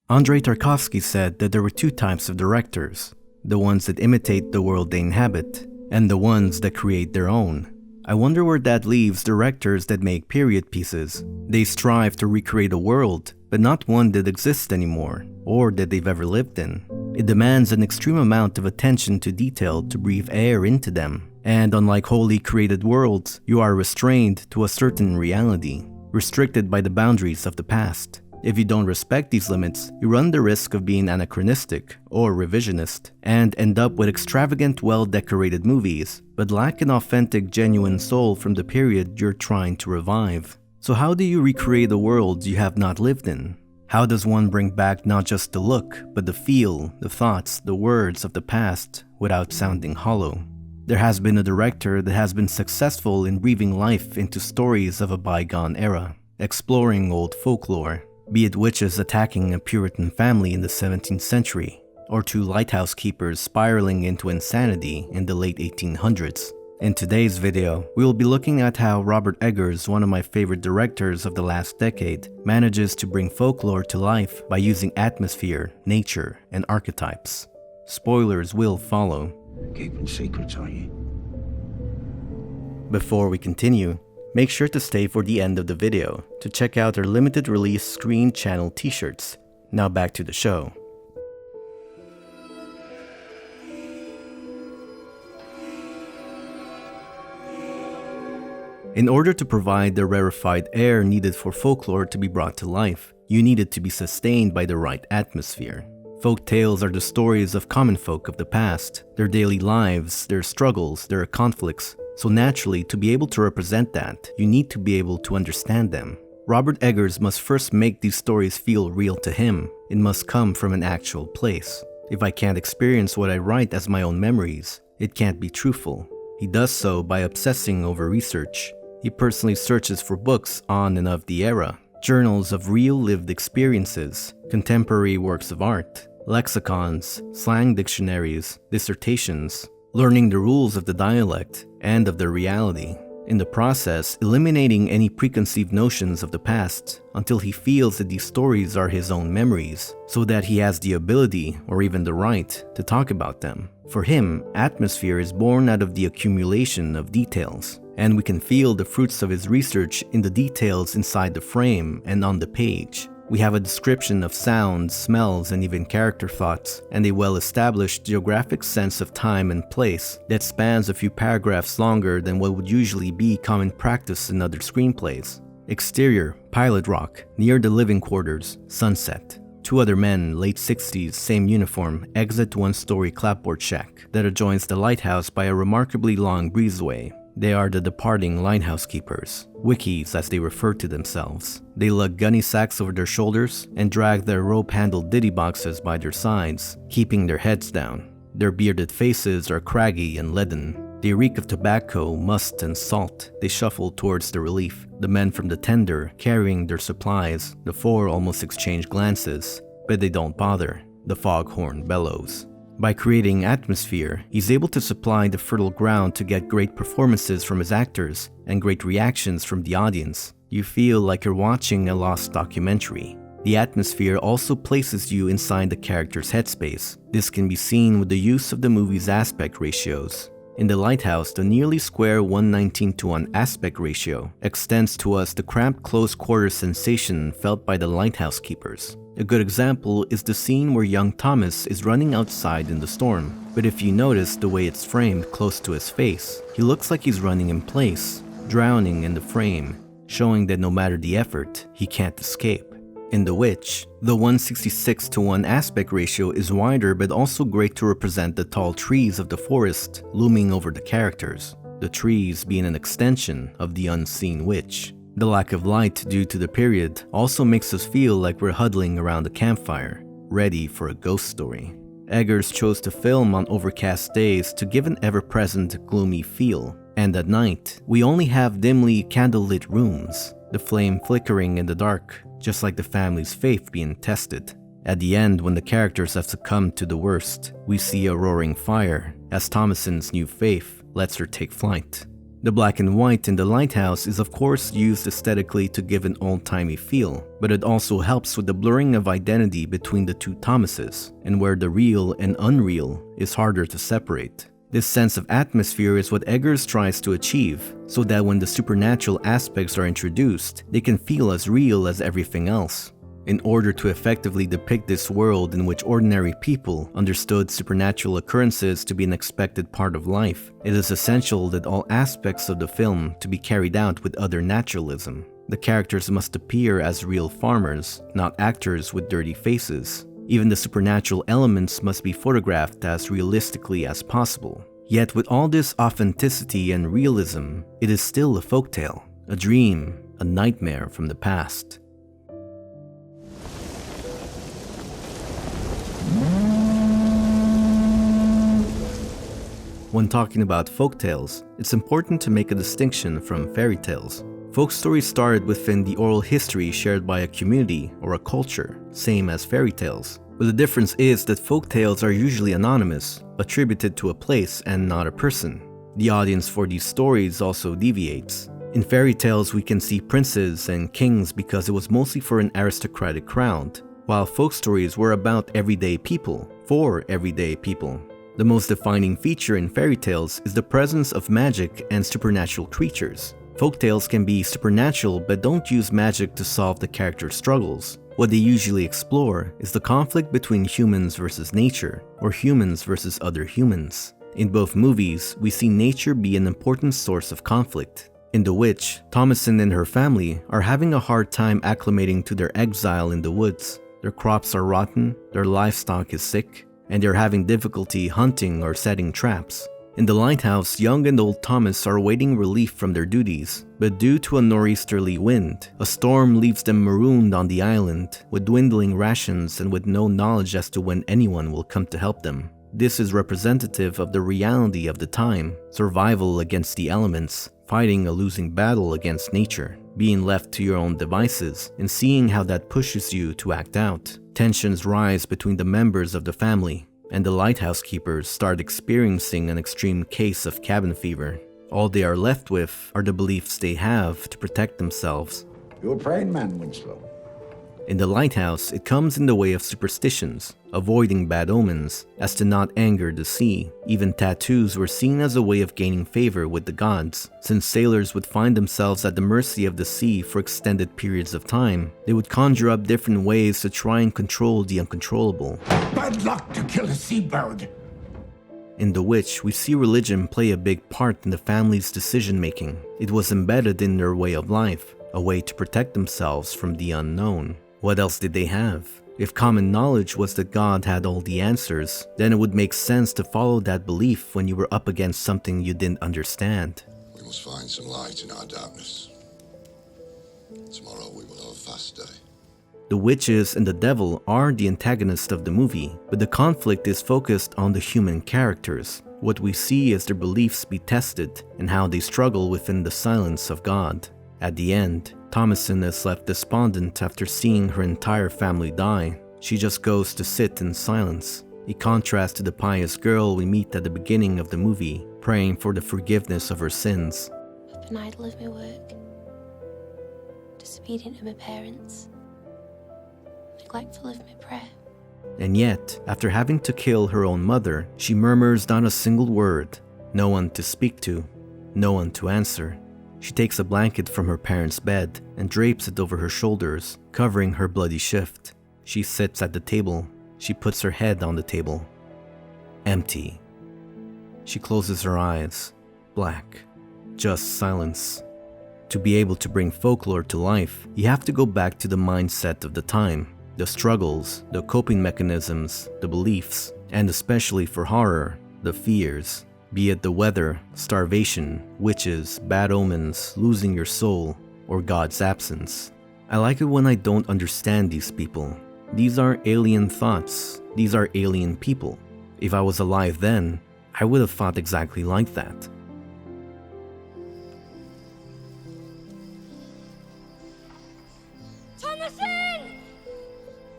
Andrei Tarkovsky said that there were two types of directors, the ones that imitate the world they inhabit, and the ones that create their own. I wonder where that leaves directors that make period pieces. They strive to recreate a world, but not one that exists anymore, or that they've ever lived in. It demands an extreme amount of attention to detail to breathe air into them. And unlike wholly created worlds, you are restrained to a certain reality, restricted by the boundaries of the past. If you don't respect these limits, you run the risk of being anachronistic or revisionist and end up with extravagant, well-decorated movies, but lack an authentic, genuine soul from the period you're trying to revive. So how do you recreate a world you have not lived in? How does one bring back not just the look, but the feel, the thoughts, the words of the past without sounding hollow? There has been a director that has been successful in breathing life into stories of a bygone era, exploring old folklore, be it witches attacking a Puritan family in the 17th century, or two lighthouse keepers spiraling into insanity in the late 1800s. In today's video, we will be looking at how Robert Eggers, one of my favorite directors of the last decade, manages to bring folklore to life by using atmosphere, nature, and archetypes. Spoilers will follow. Keeping secrets, are you? Before we continue, make sure to stay for the end of the video to check out our limited release Screen Channel t-shirts. Now back to the show. In order to provide the rarefied air needed for folklore to be brought to life, you need it to be sustained by the right atmosphere. Folk tales are the stories of common folk of the past, their daily lives, their struggles, their conflicts. So naturally, to be able to represent that, you need to be able to understand them. Robert Eggers must first make these stories feel real to him. It must come from an actual place. If I can't experience what I write as my own memories, it can't be truthful. He does so by obsessing over research. He personally searches for books on and of the era, journals of real lived experiences, contemporary works of art, lexicons, slang dictionaries, dissertations, learning the rules of the dialect and of the reality. In the process, eliminating any preconceived notions of the past until he feels that these stories are his own memories, so that he has the ability or even the right to talk about them. For him, atmosphere is born out of the accumulation of details, and we can feel the fruits of his research in the details inside the frame and on the page. We have a description of sounds, smells, and even character thoughts, and a well-established geographic sense of time and place that spans a few paragraphs longer than what would usually be common practice in other screenplays. Exterior, Pilot Rock, near the living quarters, sunset. Two other men, late 60s, same uniform, exit one-story clapboard shack that adjoins the lighthouse by a remarkably long breezeway. They are the departing lighthouse keepers, wickies as they refer to themselves. They lug gunny sacks over their shoulders and drag their rope-handled ditty boxes by their sides, keeping their heads down. Their bearded faces are craggy and leaden. They reek of tobacco, must, and salt. They shuffle towards the relief, the men from the tender carrying their supplies. The four almost exchange glances, but they don't bother. The foghorn bellows. By creating atmosphere, he's able to supply the fertile ground to get great performances from his actors and great reactions from the audience. You feel like you're watching a lost documentary. The atmosphere also places you inside the character's headspace. This can be seen with the use of the movie's aspect ratios. In The Lighthouse, the nearly square 1:19:1 aspect ratio extends to us the cramped close-quarters sensation felt by the lighthouse keepers. A good example is the scene where young Thomas is running outside in the storm, but if you notice the way it's framed close to his face, he looks like he's running in place, drowning in the frame, showing that no matter the effort, he can't escape. In The Witch, the 1:66:1 aspect ratio is wider but also great to represent the tall trees of the forest looming over the characters, the trees being an extension of the unseen witch. The lack of light due to the period also makes us feel like we're huddling around a campfire, ready for a ghost story. Eggers chose to film on overcast days to give an ever-present gloomy feel, and at night, we only have dimly candlelit rooms, the flame flickering in the dark, just like the family's faith being tested. At the end, when the characters have succumbed to the worst, we see a roaring fire as Thomason's new faith lets her take flight. The black and white in The Lighthouse is of course used aesthetically to give an old-timey feel, but it also helps with the blurring of identity between the two Thomases, and where the real and unreal is harder to separate. This sense of atmosphere is what Eggers tries to achieve, so that when the supernatural aspects are introduced, they can feel as real as everything else. In order to effectively depict this world in which ordinary people understood supernatural occurrences to be an expected part of life, it is essential that all aspects of the film to be carried out with utter naturalism. The characters must appear as real farmers, not actors with dirty faces. Even the supernatural elements must be photographed as realistically as possible. Yet with all this authenticity and realism, it is still a folktale, a dream, a nightmare from the past. When talking about folktales, it's important to make a distinction from fairy tales. Folk stories started within the oral history shared by a community or a culture, same as fairy tales. But the difference is that folk tales are usually anonymous, attributed to a place and not a person. The audience for these stories also deviates. In fairy tales, we can see princes and kings because it was mostly for an aristocratic crowd, while folk stories were about everyday people, for everyday people. The most defining feature in fairy tales is the presence of magic and supernatural creatures. Folk tales can be supernatural but don't use magic to solve the character's struggles. What they usually explore is the conflict between humans versus nature, or humans versus other humans. In both movies, we see nature be an important source of conflict. In The Witch, Thomasin and her family are having a hard time acclimating to their exile in the woods. Their crops are rotten, their livestock is sick, and they're having difficulty hunting or setting traps. In The Lighthouse, young and old Thomas are awaiting relief from their duties, but due to a nor'easterly wind, a storm leaves them marooned on the island, with dwindling rations and with no knowledge as to when anyone will come to help them. This is representative of the reality of the time, survival against the elements, fighting a losing battle against nature, being left to your own devices, and seeing how that pushes you to act out. Tensions rise between the members of the family, and the lighthouse keepers start experiencing an extreme case of cabin fever. All they are left with are the beliefs they have to protect themselves. You're a praying man, Winslow. In The Lighthouse, it comes in the way of superstitions, avoiding bad omens, as to not anger the sea. Even tattoos were seen as a way of gaining favor with the gods. Since sailors would find themselves at the mercy of the sea for extended periods of time, they would conjure up different ways to try and control the uncontrollable. Bad luck to kill a seabird. In The Witch, we see religion play a big part in the family's decision-making. It was embedded in their way of life, a way to protect themselves from the unknown. What else did they have? If common knowledge was that God had all the answers, then it would make sense to follow that belief when you were up against something you didn't understand. We must find some light in our darkness. Tomorrow we will have a fast day. The witches and the devil are the antagonists of the movie, but the conflict is focused on the human characters. What we see is their beliefs be tested and how they struggle within the silence of God. At the end, Thomasin is left despondent after seeing her entire family die. She just goes to sit in silence, a contrast to the pious girl we meet at the beginning of the movie, praying for the forgiveness of her sins. I've been idle of my work, disobedient to my parents, neglectful of my prayer. And yet, after having to kill her own mother, she murmurs not a single word, no one to speak to, no one to answer. She takes a blanket from her parents' bed and drapes it over her shoulders, covering her bloody shift. She sits at the table. She puts her head on the table. Empty. She closes her eyes. Black. Just silence. To be able to bring folklore to life, you have to go back to the mindset of the time, the struggles, the coping mechanisms, the beliefs, and especially for horror, the fears. Be it the weather, starvation, witches, bad omens, losing your soul, or God's absence. I like it when I don't understand these people. These are alien thoughts. These are alien people. If I was alive then, I would have thought exactly like that. Thomasin!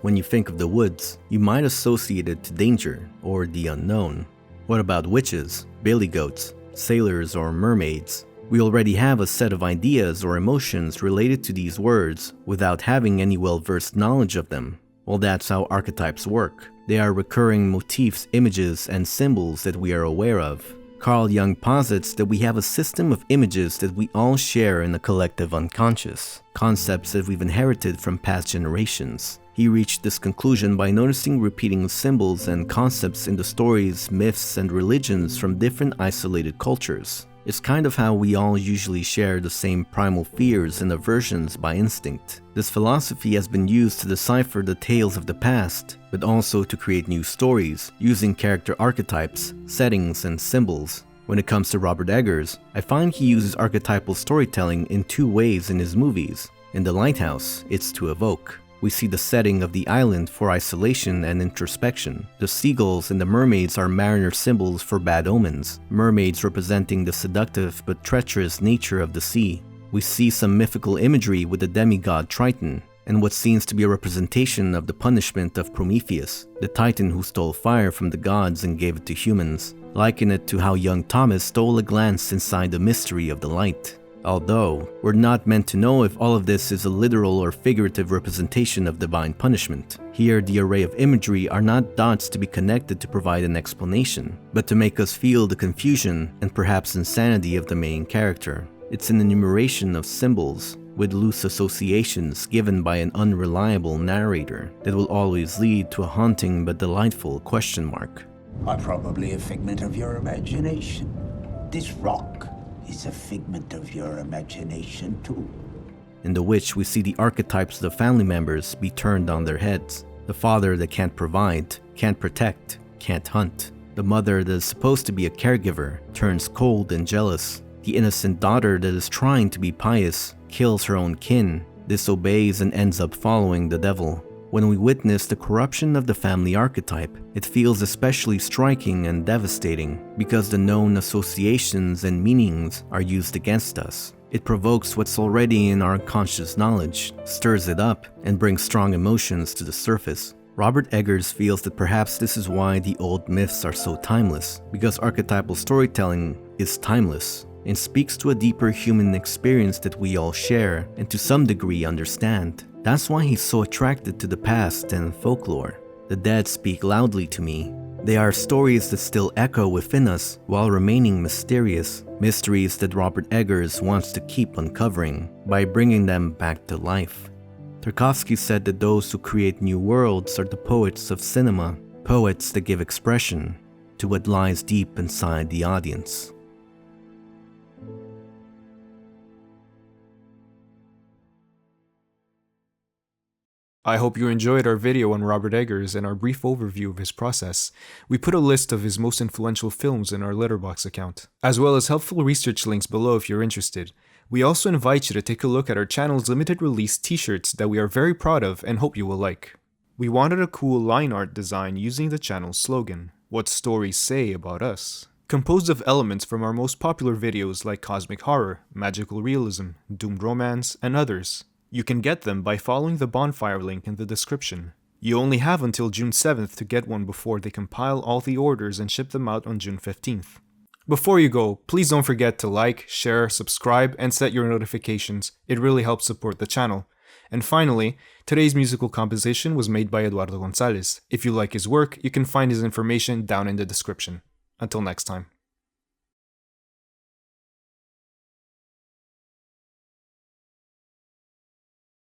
When you think of the woods, you might associate it to danger or the unknown. What about witches, billy goats, sailors, or mermaids? We already have a set of ideas or emotions related to these words without having any well-versed knowledge of them. Well, that's how archetypes work. They are recurring motifs, images, and symbols that we are aware of. Carl Jung posits that we have a system of images that we all share in the collective unconscious, concepts that we've inherited from past generations. He reached this conclusion by noticing repeating symbols and concepts in the stories, myths, and religions from different isolated cultures. It's kind of how we all usually share the same primal fears and aversions by instinct. This philosophy has been used to decipher the tales of the past, but also to create new stories, using character archetypes, settings, and symbols. When it comes to Robert Eggers, I find he uses archetypal storytelling in two ways in his movies. In The Lighthouse, it's to evoke. We see the setting of the island for isolation and introspection. The seagulls and the mermaids are mariner symbols for bad omens, mermaids representing the seductive but treacherous nature of the sea. We see some mythical imagery with the demigod Triton, and what seems to be a representation of the punishment of Prometheus, the titan who stole fire from the gods and gave it to humans. Liken it to how young Thomas stole a glance inside the mystery of the light. Although, we're not meant to know if all of this is a literal or figurative representation of divine punishment. Here, the array of imagery are not dots to be connected to provide an explanation, but to make us feel the confusion and perhaps insanity of the main character. It's an enumeration of symbols, with loose associations given by an unreliable narrator, that will always lead to a haunting but delightful question mark. I'm probably a figment of your imagination. This rock is a figment of your imagination too. In The Witch, we see the archetypes of the family members be turned on their heads. The father that can't provide, can't protect, can't hunt. The mother that is supposed to be a caregiver turns cold and jealous. The innocent daughter that is trying to be pious kills her own kin, disobeys, and ends up following the devil. When we witness the corruption of the family archetype, it feels especially striking and devastating because the known associations and meanings are used against us. It provokes what's already in our conscious knowledge, stirs it up, and brings strong emotions to the surface. Robert Eggers feels that perhaps this is why the old myths are so timeless, because archetypal storytelling is timeless and speaks to a deeper human experience that we all share and to some degree understand. That's why he's so attracted to the past and folklore. The dead speak loudly to me. They are stories that still echo within us while remaining mysterious, mysteries that Robert Eggers wants to keep uncovering by bringing them back to life. Tarkovsky said that those who create new worlds are the poets of cinema, poets that give expression to what lies deep inside the audience. I hope you enjoyed our video on Robert Eggers and our brief overview of his process. We put a list of his most influential films in our Letterboxd account, as well as helpful research links below if you're interested. We also invite you to take a look at our channel's limited release t-shirts that we are very proud of and hope you will like. We wanted a cool line art design using the channel's slogan, "What Stories Say About Us?" composed of elements from our most popular videos like cosmic horror, magical realism, doomed romance, and others. You can get them by following the bonfire link in the description. You only have until June 7th to get one before they compile all the orders and ship them out on June 15th. Before you go, please don't forget to like, share, subscribe, and set your notifications. It really helps support the channel. And finally, today's musical composition was made by Eduardo Gonzalez. If you like his work, you can find his information down in the description. Until next time.